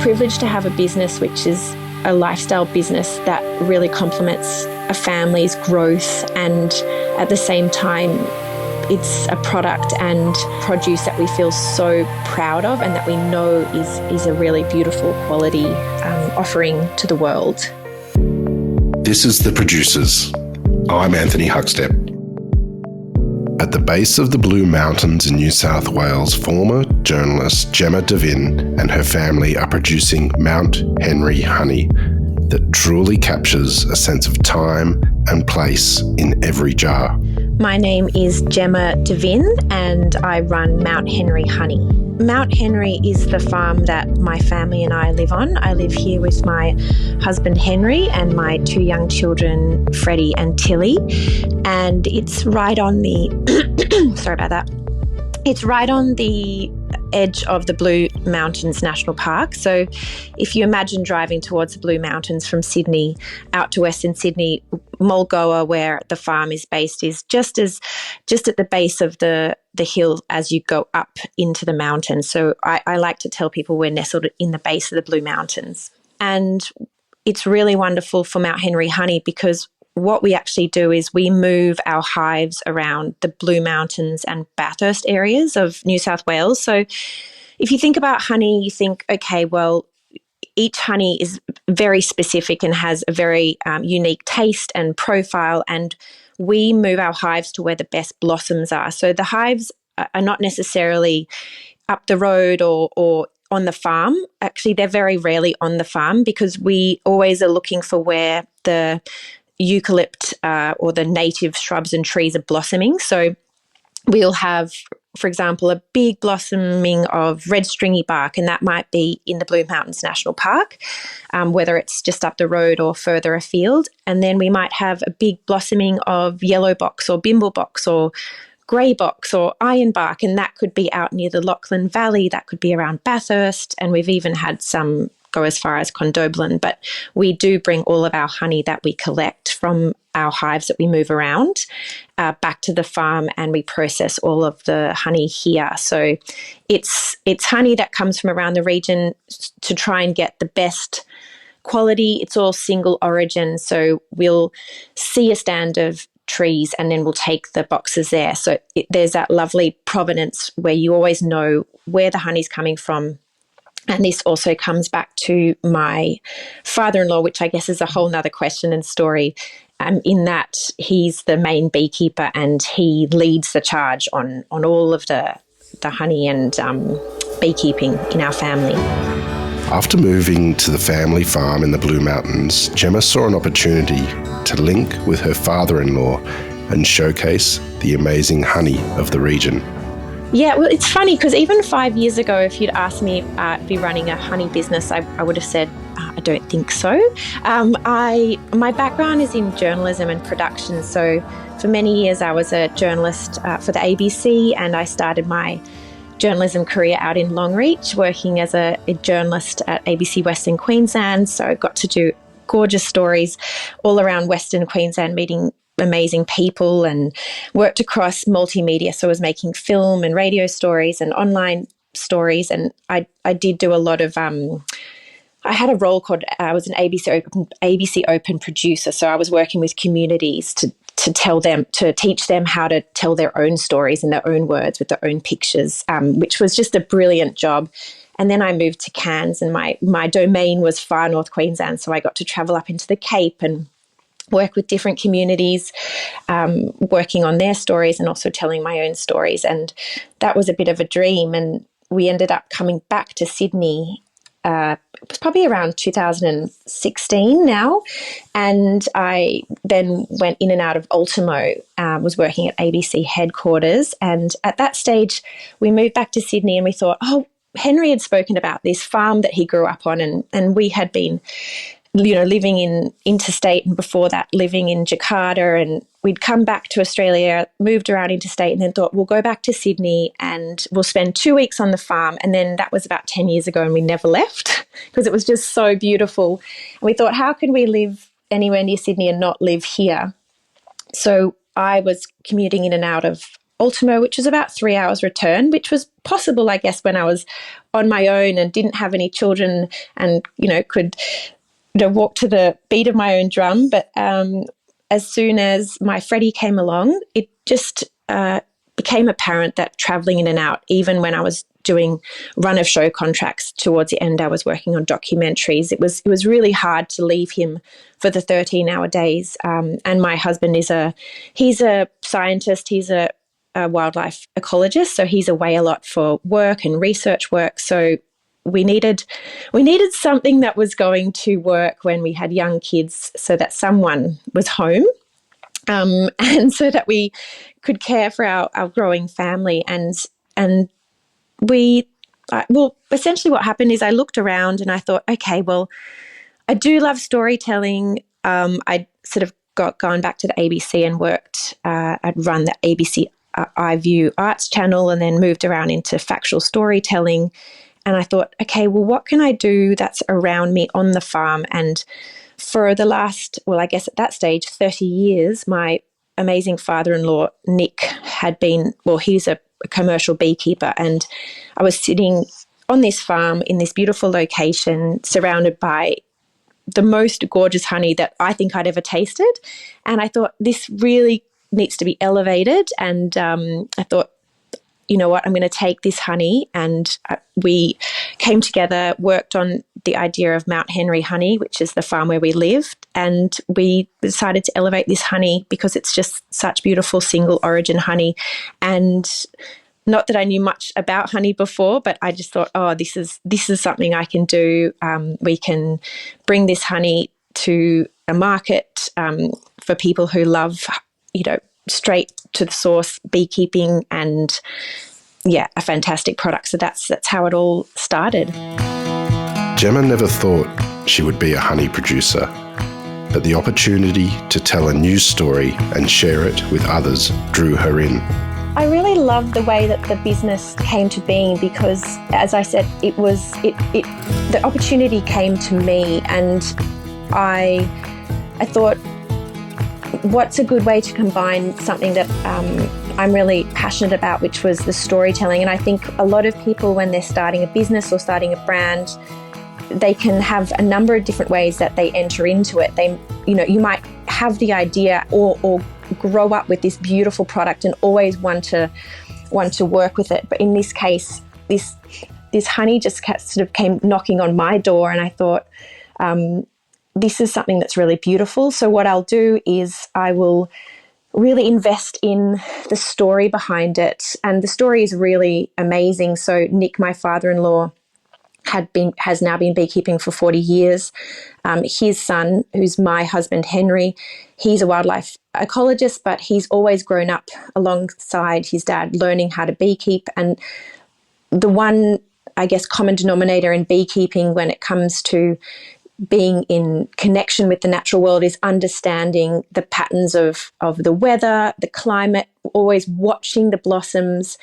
privileged to have a business which is a lifestyle business that really complements a family's growth, and at the same time it's a product and produce that we feel so proud of and that we know is a really beautiful quality offering to the world. This is The Producers. I'm Anthony Huckstep. At the base of the Blue Mountains in New South Wales, former journalist Gemma Deavin and her family are producing Mount Henry honey that truly captures a sense of time and place in every jar. My name is Gemma Deavin and I run Mount Henry Honey. Mount Henry is the farm that my family and I live on. I live here with my husband Henry and my two young children, Freddie and Tilly. And it's right on the, sorry about that. It's right on the edge of the Blue Mountains National Park. So if you imagine driving towards the Blue Mountains from Sydney out to Western Sydney, Mulgoa, where the farm is based, is just at the base of the hill as you go up into the mountains. So I like to tell people we're nestled in the base of the Blue Mountains. And it's really wonderful for Mount Henry honey because what we actually do is we move our hives around the Blue Mountains and Bathurst areas of New South Wales. So if you think about honey, you think, okay, well, each honey is very specific and has a very unique taste and profile, and we move our hives to where the best blossoms are. So the hives are not necessarily up the road or on the farm. Actually, they're very rarely on the farm because we always are looking for where the eucalypt or the native shrubs and trees are blossoming. So we'll have, for example, a big blossoming of red stringy bark, and that might be in the Blue Mountains National Park, whether it's just up the road or further afield. And then we might have a big blossoming of yellow box or bimble box or grey box or iron bark, and that could be out near the Lachlan Valley, that could be around Bathurst, and we've even had some go as far as Condobolin. But we do bring all of our honey that we collect from our hives that we move around back to the farm, and we process all of the honey here. So it's honey that comes from around the region to try and get the best quality. It's all single origin, so we'll see a stand of trees and then we'll take the boxes there. So there's that lovely provenance where you always know where the honey's coming from. And this also comes back to my father-in-law, which I guess is a whole nother question and story, in that he's the main beekeeper and he leads the charge on all of the honey and beekeeping in our family. After moving to the family farm in the Blue Mountains, Gemma saw an opportunity to link with her father-in-law and showcase the amazing honey of the region. Yeah, well, it's funny because even 5 years ago, if you'd asked me to be running a honey business, I would have said, I don't think so. My background is in journalism and production. So for many years, I was a journalist for the ABC, and I started my journalism career out in Longreach, working as a journalist at ABC Western Queensland. So I got to do gorgeous stories all around Western Queensland, meeting amazing people, and worked across multimedia. So I was making film and radio stories and online stories. And I did do a lot of, I had a role called, I was an ABC Open producer. So I was working with communities to teach them how to tell their own stories in their own words with their own pictures, which was just a brilliant job. And then I moved to Cairns, and my domain was far north Queensland. So I got to travel up into the Cape and work with different communities, working on their stories and also telling my own stories. And that was a bit of a dream. And we ended up coming back to Sydney. It was probably around 2016 now. And I then went in and out of Ultimo, was working at ABC headquarters. And at that stage, we moved back to Sydney and we thought, Henry had spoken about this farm that he grew up on, and we had been living in interstate, and before that living in Jakarta, and we'd come back to Australia, moved around interstate, and then thought we'll go back to Sydney and we'll spend 2 weeks on the farm. And then that was about 10 years ago, and we never left because it was just so beautiful. And we thought, how can we live anywhere near Sydney and not live here? So I was commuting in and out of Ultimo, which was about 3 hours return, which was possible, I guess, when I was on my own and didn't have any children and, could walk to the beat of my own drum. But as soon as my Freddie came along, it just became apparent that traveling in and out, even when I was doing run of show contracts towards the end, I was working on documentaries. It was really hard to leave him for the 13-hour days. And my husband he's a scientist. He's a wildlife ecologist, so he's away a lot for work and research work. So we needed something that was going to work when we had young kids, so that someone was home, and so that we could care for our growing family. And we, essentially what happened is I looked around and I thought, okay, well, I do love storytelling. I sort of gone back to the ABC and worked. I'd run the ABC iView Arts channel and then moved around into factual storytelling. And I thought, okay, well, what can I do that's around me on the farm? And for the last, I guess at that stage, 30 years, my amazing father-in-law, Nick, he's a commercial beekeeper. And I was sitting on this farm in this beautiful location surrounded by the most gorgeous honey that I think I'd ever tasted. And I thought, this really needs to be elevated. And I thought, you know what, I'm going to take this honey. And we came together, worked on the idea of Mount Henry honey, which is the farm where we lived. And we decided to elevate this honey because it's just such beautiful single origin honey. And not that I knew much about honey before, but I just thought, this is something I can do. We can bring this honey to a market for people who love, straight to the source beekeeping, and a fantastic product. So that's how it all started. Gemma never thought she would be a honey producer, but the opportunity to tell a news story and share it with others drew her in. I really love the way that the business came to being because, as I said, the opportunity came to me, and I thought, what's a good way to combine something that I'm really passionate about, which was the storytelling. And I think a lot of people, when they're starting a business or starting a brand, they can have a number of different ways that they enter into it. You might have the idea or grow up with this beautiful product and always want to work with it. But in this case, this honey just sort of came knocking on my door, and I thought, this is something that's really beautiful. So what I'll do is I will really invest in the story behind it. And the story is really amazing. So Nick, my father-in-law, has now been beekeeping for 40 years. His son, who's my husband, Henry, he's a wildlife ecologist, but he's always grown up alongside his dad, learning how to beekeep. And the one, I guess, common denominator in beekeeping when it comes to being in connection with the natural world is understanding the patterns of the weather, the climate, always watching the blossoms.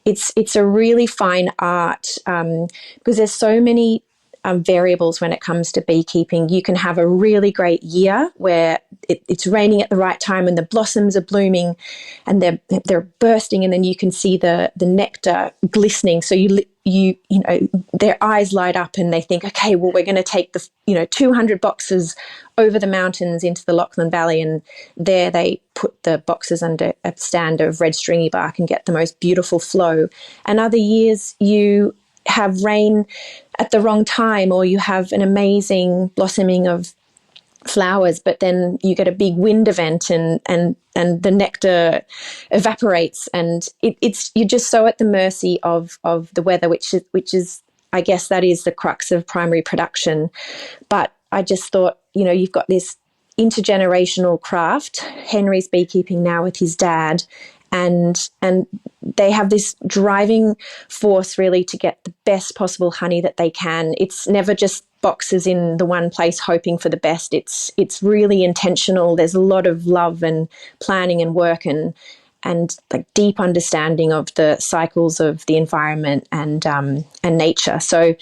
It's a really fine art because there's so many variables when it comes to beekeeping. You can have a really great year where it's raining at the right time and the blossoms are blooming and they're bursting, and then you can see the nectar glistening. So you know their eyes light up and they think, okay, well, we're going to take the 200 boxes over the mountains into the Lachlan Valley, and there they put the boxes under a stand of red stringy bark and get the most beautiful flow. And other years you have rain at the wrong time, or you have an amazing blossoming of flowers, but then you get a big wind event and the nectar evaporates, and you're just so at the mercy of the weather, which is I guess that is the crux of primary production. But I just thought, you've got this intergenerational craft. Henry's beekeeping now with his dad, and they have this driving force really to get the best possible honey that they can. It's never just boxes in the one place hoping for the best. It's really intentional. There's a lot of love and planning and work and like deep understanding of the cycles of the environment and nature. So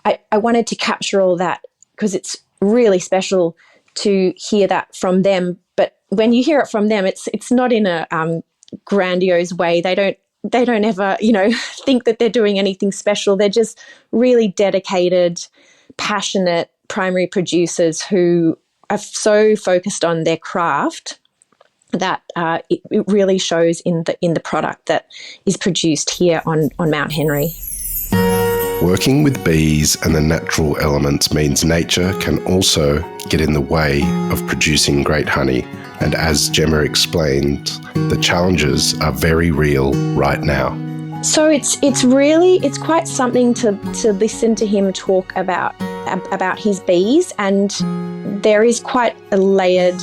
I wanted to capture all that because it's really special to hear that from them. But when you hear it from them, it's not in a grandiose way. They don't ever, think that they're doing anything special. They're just really dedicated, passionate primary producers who are so focused on their craft that it really shows in the product that is produced here on Mount Henry. Working with bees and the natural elements means nature can also get in the way of producing great honey. And as Gemma explained, the challenges are very real right now. So it's quite something to listen to him talk about his bees, and there is quite a layered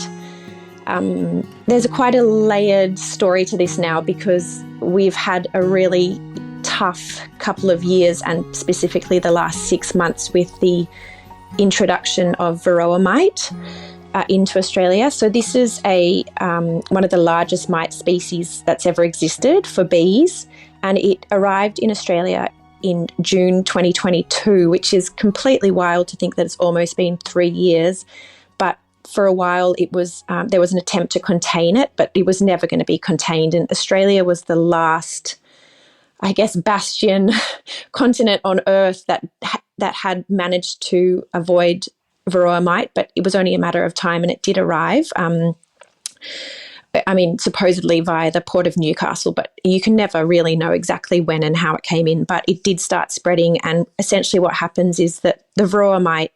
story to this now, because we've had a really tough couple of years, and specifically the last 6 months, with the introduction of varroa mite into Australia. So this is one of the largest mite species that's ever existed for bees, and it arrived in Australia in June 2022, which is completely wild to think that it's almost been 3 years. But for a while, it was there was an attempt to contain it, but it was never going to be contained. And Australia was the last, I guess, bastion continent on Earth that had managed to avoid varroa mite, but it was only a matter of time, and it did arrive. Supposedly via the port of Newcastle, but you can never really know exactly when and how it came in, but it did start spreading. And essentially what happens is that the varroa mite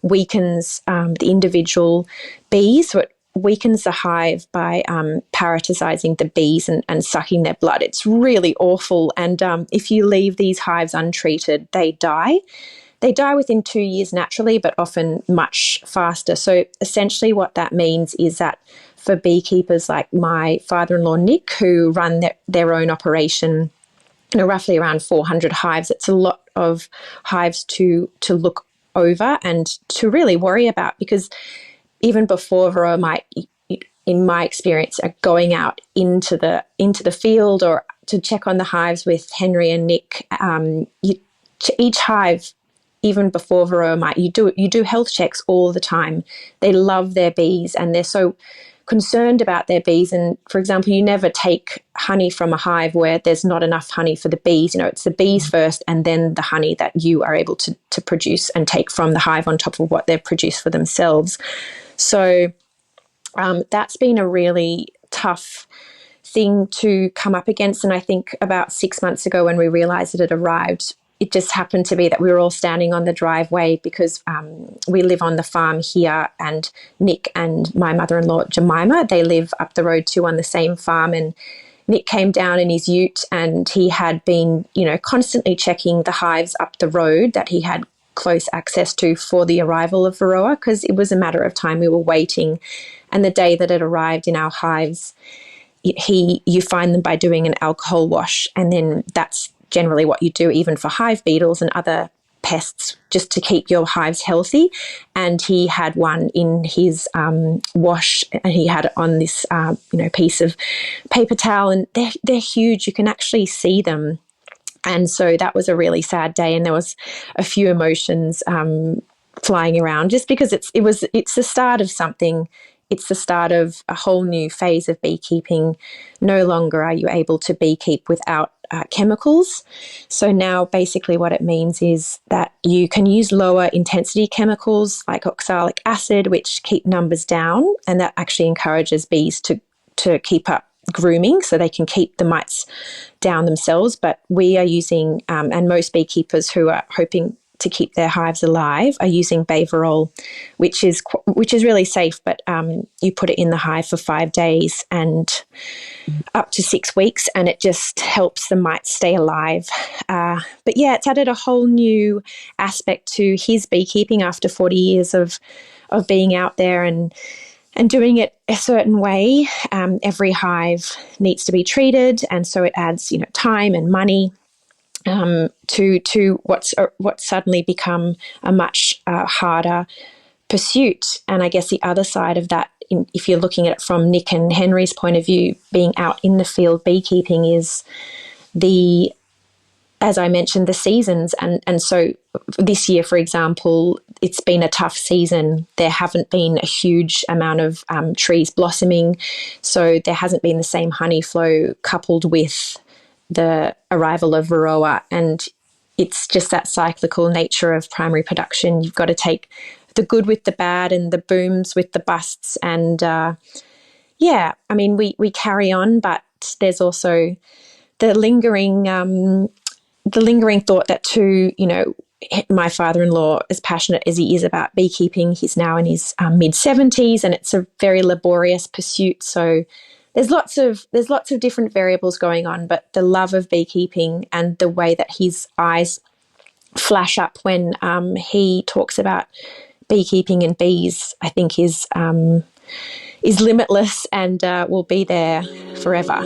weakens the individual bees. So it weakens the hive by parasitizing the bees and sucking their blood. It's really awful. And if you leave these hives untreated, they die. They die within 2 years naturally, but often much faster. So essentially what that means is that for beekeepers like my father-in-law, Nick, who run their own operation, roughly around 400 hives, it's a lot of hives to look over and to really worry about, because even before varroa mite, in my experience, going out into the field or to check on the hives with Henry and Nick, each hive, even before varroa mite, you do health checks all the time. They love their bees and they're so concerned about their bees. And for example, you never take honey from a hive where there's not enough honey for the bees. It's the bees first and then the honey that you are able to produce and take from the hive on top of what they've produced for themselves. So that's been a really tough thing to come up against. And I think about 6 months ago, when we realized that it arrived, it just happened to be that we were all standing on the driveway, because we live on the farm here, and Nick and my mother-in-law, Jemima, they live up the road too on the same farm. And Nick came down in his ute, and he had been, constantly checking the hives up the road that he had close access to for the arrival of varroa, because it was a matter of time. We were waiting. And the day that it arrived in our hives, you find them by doing an alcohol wash, and then that's generally what you do even for hive beetles and other pests, just to keep your hives healthy. And he had one in his wash, and he had it on this piece of paper towel, and they're huge. You can actually see them. And so that was a really sad day, and there was a few emotions flying around, just because it's the start of something. It's the start of a whole new phase of beekeeping. No longer are you able to beekeep without chemicals. So now basically what it means is that you can use lower intensity chemicals like oxalic acid, which keep numbers down, and that actually encourages bees to keep up grooming so they can keep the mites down themselves. But we are using, and most beekeepers who are hoping to keep their hives alive are using Baverol, which is really safe, but you put it in the hive for 5 days and up to 6 weeks, and it just helps the mites stay alive. But yeah, it's added a whole new aspect to his beekeeping after 40 years of being out there and doing it a certain way. Every hive needs to be treated, and so it adds time and money to what's suddenly become a much harder pursuit. And I guess the other side of that, if you're looking at it from Nick and Henry's point of view, being out in the field beekeeping, is as I mentioned, the seasons. And so this year, for example, it's been a tough season. There haven't been a huge amount of trees blossoming, so there hasn't been the same honey flow coupled with the arrival of varroa, and it's just that cyclical nature of primary production. You've got to take the good with the bad and the booms with the busts, and we carry on, but there's also the lingering thought that too, my father-in-law, as passionate as he is about beekeeping, he's now in his mid-70s, and it's a very laborious pursuit. So there's lots of different variables going on, but the love of beekeeping and the way that his eyes flash up when he talks about beekeeping and bees, I think is limitless and will be there forever.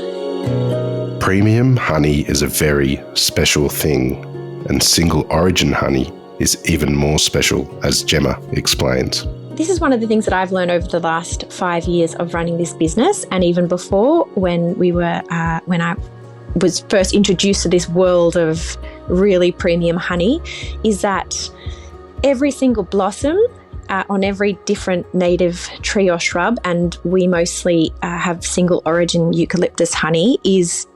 Premium honey is a very special thing, and single origin honey is even more special, as Gemma explains. This is one of the things that I've learned over the last 5 years of running this business, and even before when I was first introduced to this world of really premium honey, is that every single blossom on every different native tree or shrub, and we mostly have single origin eucalyptus honey, is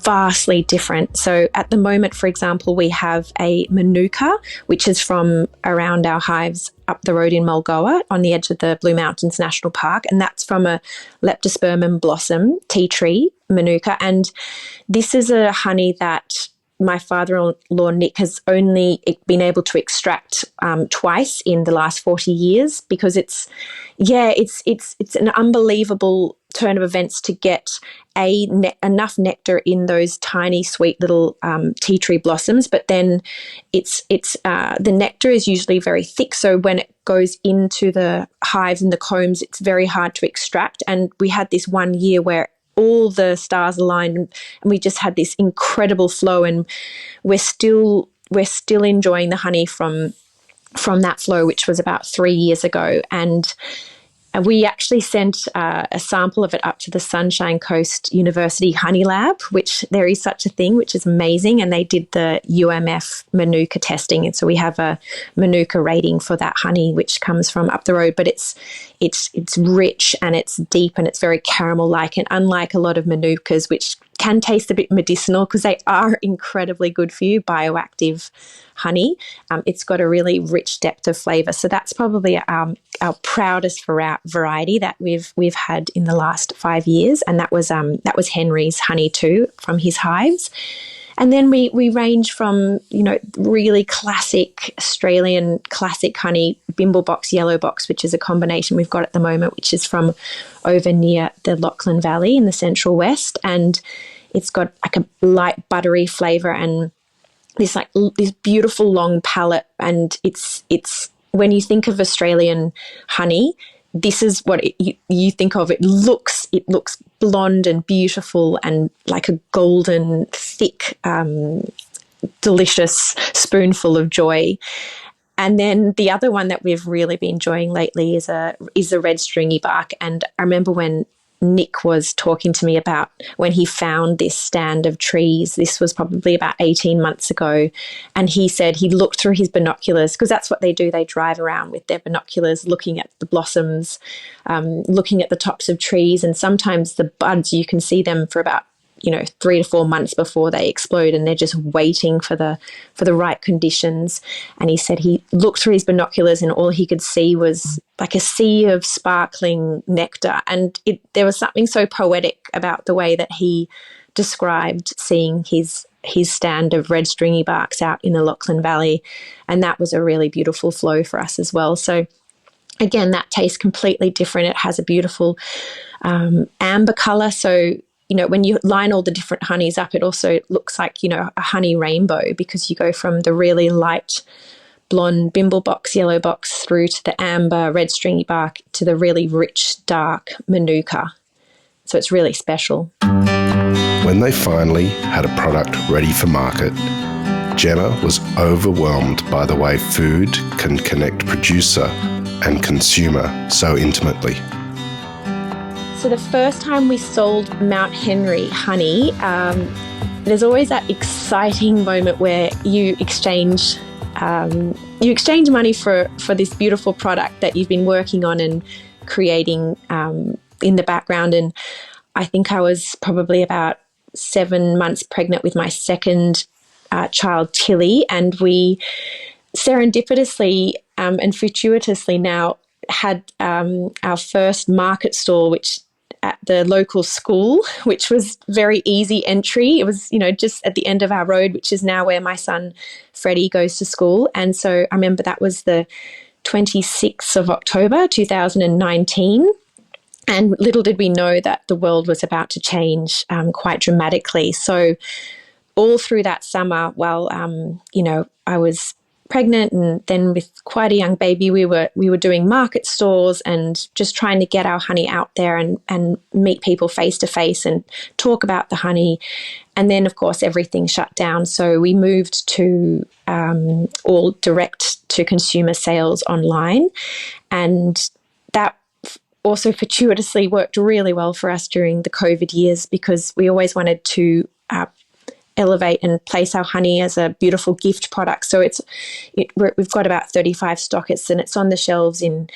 vastly different. So at the moment, for example, we have a manuka, which is from around our hives up the road in Mulgoa on the edge of the Blue Mountains National Park, and that's from a leptospermum blossom tea tree, manuka. And this is a honey that my father-in-law Nick has only been able to extract twice in the last 40 years, because it's an unbelievable turn of events to get enough nectar in those tiny, sweet little tea tree blossoms. But then the nectar is usually very thick, so when it goes into the hives and the combs, it's very hard to extract. And we had this one year where all the stars aligned, and we just had this incredible flow, and we're still enjoying the honey from that flow, which was about 3 years ago. And we actually sent a sample of it up to the Sunshine Coast University Honey Lab, which there is such a thing, which is amazing. And they did the UMF Manuka testing. And so we have a Manuka rating for that honey, which comes from up the road. But it's rich and it's deep and it's very caramel-like. And unlike a lot of Manukas, which can taste a bit medicinal because they are incredibly good for you, bioactive honey, it's got a really rich depth of flavour. So that's probably our proudest variety that we've had in the last 5 years, and that was Henry's honey too, from his hives. And then we range from, really classic Australian classic honey, Bimblebox, Yellow Box, which is a combination we've got at the moment, which is from over near the Lachlan Valley in the Central West, and it's got like a light buttery flavour and this beautiful long palate. And it's when you think of Australian honey, this is what you think of. It looks blonde and beautiful and like a golden, thick, delicious spoonful of joy. And then the other one that we've really been enjoying lately is a red stringy bark. And I remember when Nick was talking to me about when he found this stand of trees. This was probably about 18 months ago. And he said he looked through his binoculars, because that's what they do. They drive around with their binoculars, looking at the blossoms, looking at the tops of trees. And sometimes the buds, you can see them for about 3 to 4 months before they explode, and they're just waiting for the right conditions. And he said he looked through his binoculars and all he could see was like a sea of sparkling nectar. And there was something so poetic about the way that he described seeing his stand of red stringy barks out in the Lachlan Valley. And that was a really beautiful flow for us as well. So again, that tastes completely different. It has a beautiful amber colour. So when you line all the different honeys up, it also looks like, a honey rainbow, because you go from the really light blonde Bimblebox, Yellow Box through to the amber red stringy bark to the really rich, dark Manuka. So it's really special. When they finally had a product ready for market, Gemma was overwhelmed by the way food can connect producer and consumer so intimately. So the first time we sold Mount Henry honey, there's always that exciting moment where you exchange you exchange money for this beautiful product that you've been working on and creating in the background. And I think I was probably about 7 months pregnant with my second child, Tilly, and we serendipitously and fortuitously now had our first market stall, which at the local school, which was very easy entry. It was, just at the end of our road, which is now where my son Freddie goes to school. And so I remember that was the 26th of October 2019. And little did we know that the world was about to change quite dramatically. So all through that summer, while I was pregnant and then with quite a young baby, we were doing market stalls and just trying to get our honey out there and meet people face to face and talk about the honey. And then, of course, everything shut down. So we moved to all direct to consumer sales online. And that also fortuitously worked really well for us during the COVID years, because we always wanted to elevate and place our honey as a beautiful gift product. So we've got about 35 stockists, and it's on the shelves in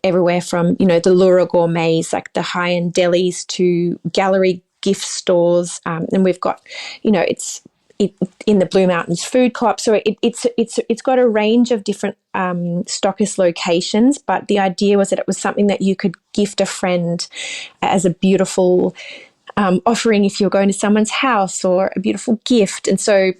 everywhere from, the Lura gourmets, like the high-end delis, to gallery gift stores. And we've got, it's in the Blue Mountains Food Co-op. So it's got a range of different stockist locations, but the idea was that it was something that you could gift a friend as a beautiful offering if you're going to someone's house, or a beautiful gift. And so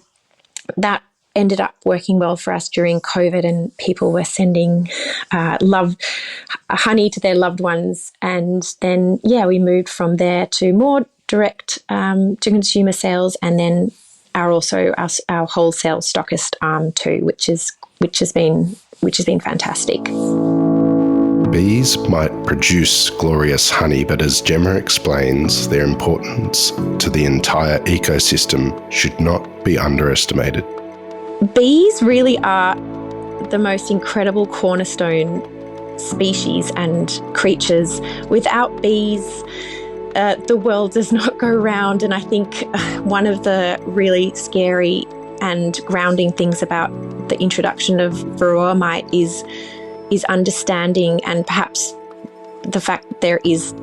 that ended up working well for us during COVID, and people were sending honey to their loved ones. And then, we moved from there to more direct to consumer sales, and then our wholesale stockist arm too, which has been fantastic. Bees might produce glorious honey, but as Gemma explains, their importance to the entire ecosystem should not be underestimated. Bees really are the most incredible cornerstone species and creatures. Without bees, the world does not go round. And I think one of the really scary and grounding things about the introduction of varroa mite is understanding, and perhaps the fact that there is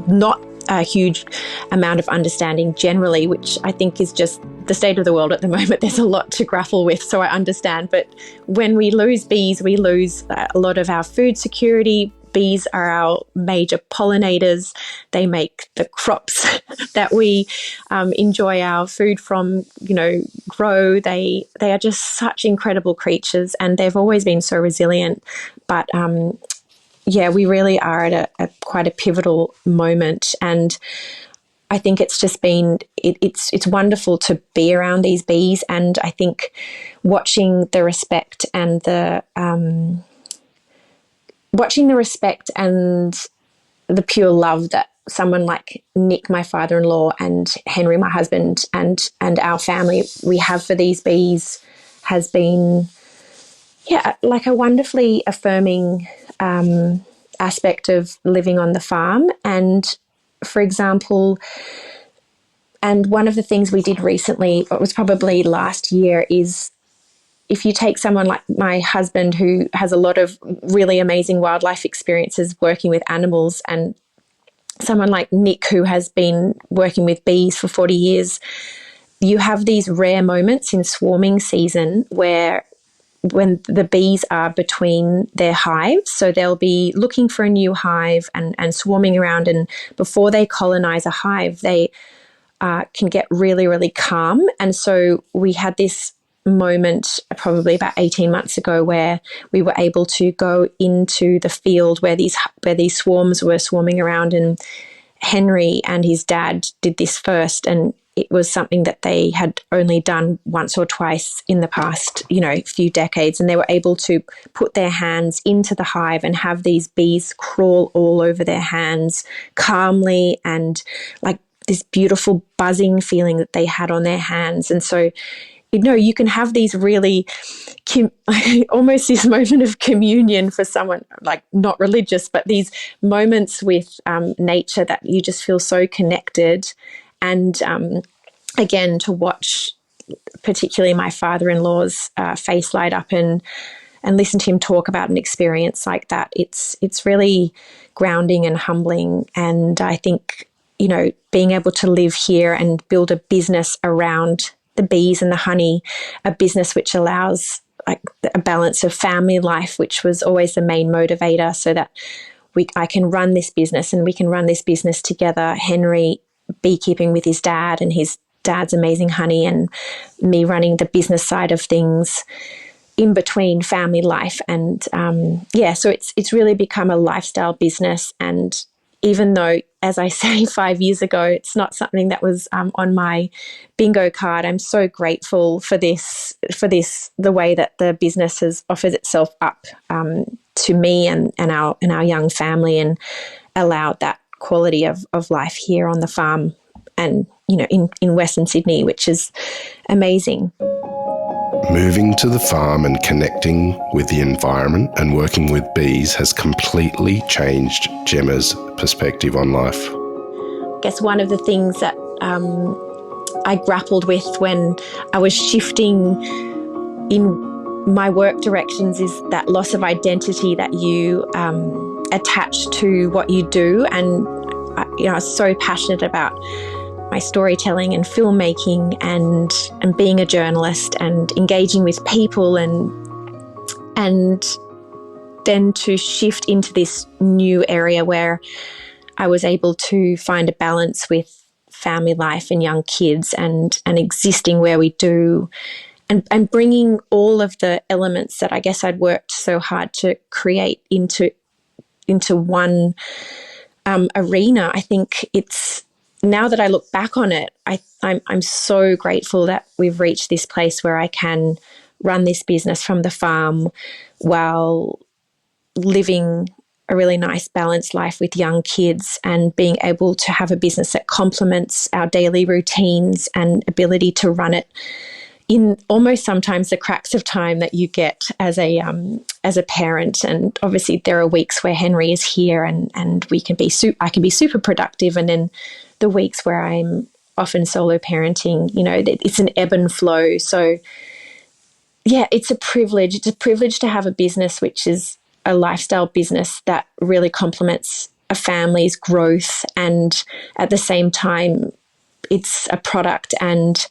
not a huge amount of understanding generally, which I think is just the state of the world at the moment. There's a lot to grapple with, so I understand. But when we lose bees, we lose a lot of our food security. Bees are our major pollinators. They make the crops that we enjoy our food from, grow. They are just such incredible creatures, and they've always been so resilient. But we really are at quite a pivotal moment, and I think it's just been it's wonderful to be around these bees. And I think watching the respect and the pure love that someone like Nick, my father-in-law, and Henry, my husband, and our family we have for these bees has been, like a wonderfully affirming aspect of living on the farm. And for example, and one of the things we did recently, it was probably last year, is if you take someone like my husband, who has a lot of really amazing wildlife experiences working with animals, and someone like Nick, who has been working with bees for 40 years, you have these rare moments in swarming season when the bees are between their hives. So they'll be looking for a new hive and swarming around, and before they colonize a hive, they can get really, really calm. And so we had this moment probably about 18 months ago where we were able to go into the field where these swarms were swarming around, and Henry and his dad did this first, and it was something that they had only done once or twice in the past, few decades, and they were able to put their hands into the hive and have these bees crawl all over their hands calmly, and like this beautiful buzzing feeling that they had on their hands. And so you can have these really almost this moment of communion for someone like not religious, but these moments with nature that you just feel so connected. And again, to watch particularly my father-in-law's face light up and listen to him talk about an experience like that. It's really grounding and humbling. And I think, you know, being able to live here and build a business around the bees and the honey, a business which allows like a balance of family life, which was always the main motivator, so that I can run this business and we can run this business together. Henry beekeeping with his dad and his dad's amazing honey, and me running the business side of things in between family life. And so it's really become a lifestyle business. And even though, as I say, 5 years ago, it's not something that was on my bingo card, I'm so grateful for this, the way that the business has offered itself up to me and our young family, and allowed that quality of life here on the farm and, you know, in Western Sydney, which is amazing. Moving to the farm and connecting with the environment and working with bees has completely changed Gemma's perspective on life. I guess one of the things that I grappled with when I was shifting in my work directions is that loss of identity that you attach to what you do. And I was so passionate about my storytelling and filmmaking and being a journalist and engaging with people, and then to shift into this new area where I was able to find a balance with family life and young kids and existing where we do, and bringing all of the elements that I guess I'd worked so hard to create into one arena. I think it's, now that I look back on it, I'm so grateful that we've reached this place where I can run this business from the farm while living a really nice balanced life with young kids, and being able to have a business that complements our daily routines and ability to run it in almost sometimes the cracks of time that you get as a parent. And obviously there are weeks where Henry is here and I can be super productive, and then the weeks where I'm often solo parenting, you know, it's an ebb and flow. So yeah, it's a privilege. It's a privilege to have a business which is a lifestyle business that really complements a family's growth, and at the same time it's a product and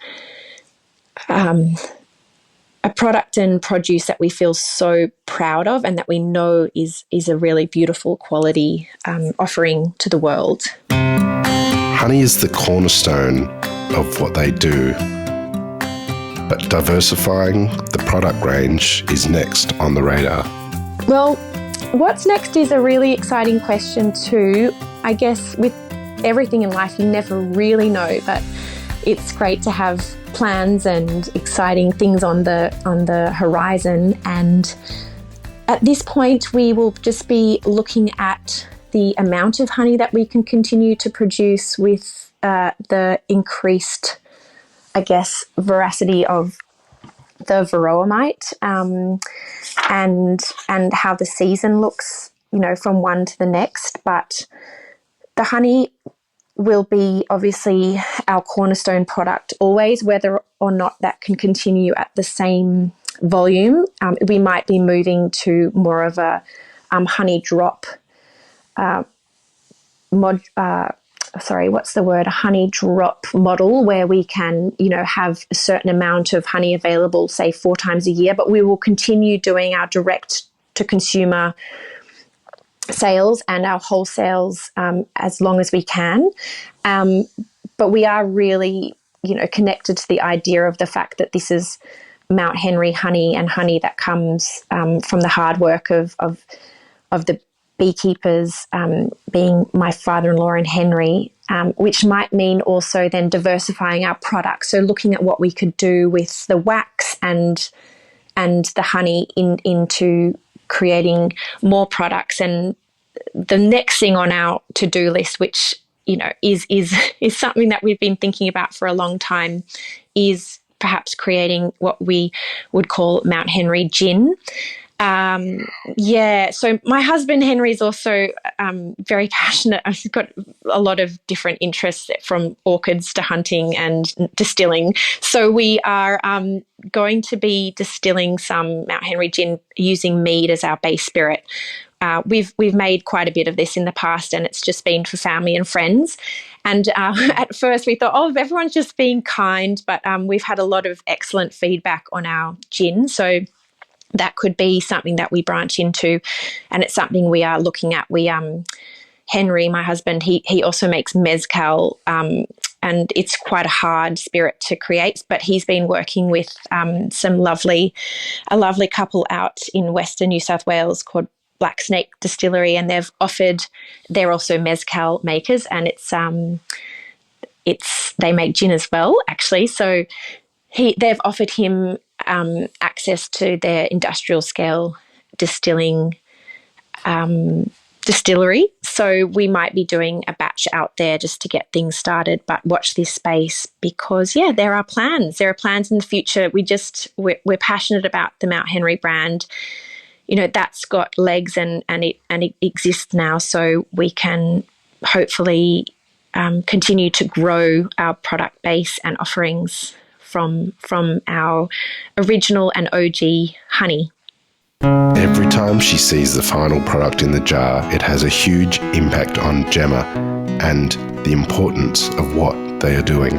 produce that we feel so proud of, and that we know is a really beautiful quality offering to the world. Honey is the cornerstone of what they do, but diversifying the product range is next on the radar. Well, what's next is a really exciting question too. I guess with everything in life, you never really know, but it's great to have plans and exciting things on the horizon. And at this point, we will just be looking at the amount of honey that we can continue to produce with the increased, I guess, veracity of the varroa mite, and how the season looks, you know, from one to the next. But the honey will be obviously our cornerstone product always, whether or not that can continue at the same volume. We might be moving to more of a honey drop a honey drop model, where we can, you know, have a certain amount of honey available, say 4 times a year, but we will continue doing our direct to consumer sales and our wholesales as long as we can. But we are really, you know, connected to the idea of the fact that this is Mount Henry honey, and honey that comes from the hard work of the beekeepers, being my father-in-law and Henry, which might mean also then diversifying our products. So looking at what we could do with the wax and the honey into creating more products. And the next thing on our to-do list, which, you know, is something that we've been thinking about for a long time, is perhaps creating what we would call Mount Henry gin. Yeah, so my husband Henry is also very passionate. He's got a lot of different interests, from orchids to hunting and distilling. So we are going to be distilling some Mount Henry gin using mead as our base spirit. We've made quite a bit of this in the past, and it's just been for family and friends. And at first we thought, oh, everyone's just being kind, but we've had a lot of excellent feedback on our gin. So that could be something that we branch into, and it's something we are looking at. Henry, my husband, he also makes mezcal, and it's quite a hard spirit to create, but he's been working with a lovely couple out in Western New South Wales called Black Snake Distillery, and they're also mezcal makers, and they make gin as well, actually. So they've offered him access to their industrial scale distillery. So we might be doing a batch out there just to get things started, but watch this space because, there are plans. There are plans in the future. We're passionate about the Mount Henry brand. That's got legs and it exists now, so we can hopefully continue to grow our product base and offerings from our original and OG honey. Every time she sees the final product in the jar, it has a huge impact on Gemma and the importance of what they are doing.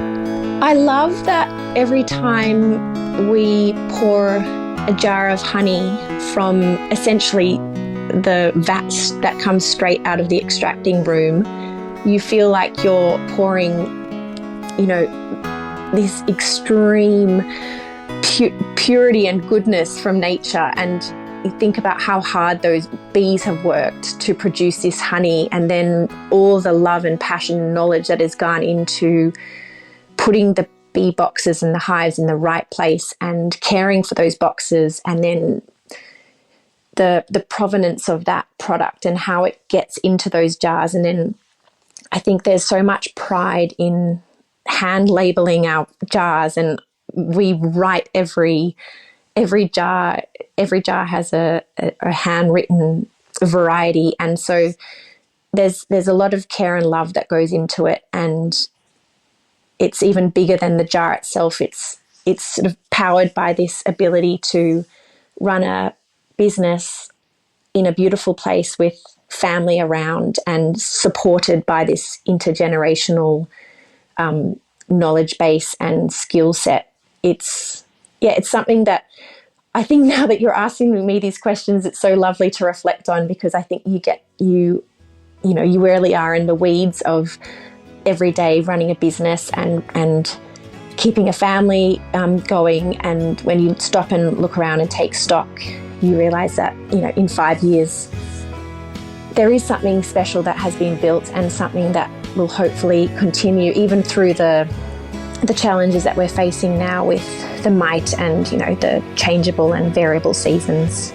I love that every time we pour a jar of honey from essentially the vats that comes straight out of the extracting room, you feel like you're pouring, this extreme purity and goodness from nature. And you think about how hard those bees have worked to produce this honey, and then all the love and passion and knowledge that has gone into putting the bee boxes and the hives in the right place and caring for those boxes, and then the provenance of that product and how it gets into those jars. And then I think there's so much pride in hand labeling our jars, and we write every jar has a handwritten variety, and so there's a lot of care and love that goes into it, and it's even bigger than the jar itself. It's sort of powered by this ability to run a business in a beautiful place with family around and supported by this intergenerational knowledge base and skill set. It's something that I think, now that you're asking me these questions, it's so lovely to reflect on, because I think you really are in the weeds of every day running a business and keeping a family going. And when you stop and look around and take stock, you realize that, in 5 years, there is something special that has been built, and something that will hopefully continue even through the challenges that we're facing now with the mite and, the changeable and variable seasons.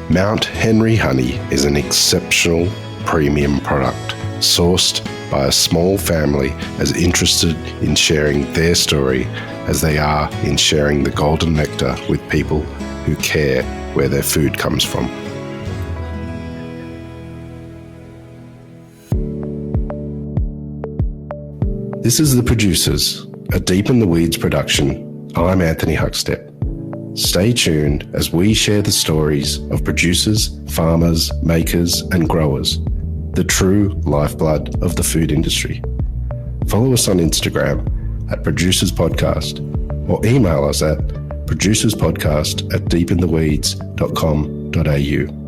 Mount Henry honey is an exceptional premium product sourced by a small family as interested in sharing their story as they are in sharing the golden nectar with people who care where their food comes from. This is The Producers, a Deep in the Weeds production. I'm Anthony Huckstep. Stay tuned as we share the stories of producers, farmers, makers and growers, the true lifeblood of the food industry. Follow us on Instagram at Producers Podcast, or email us at producerspodcast@deepintheweeds.com.au.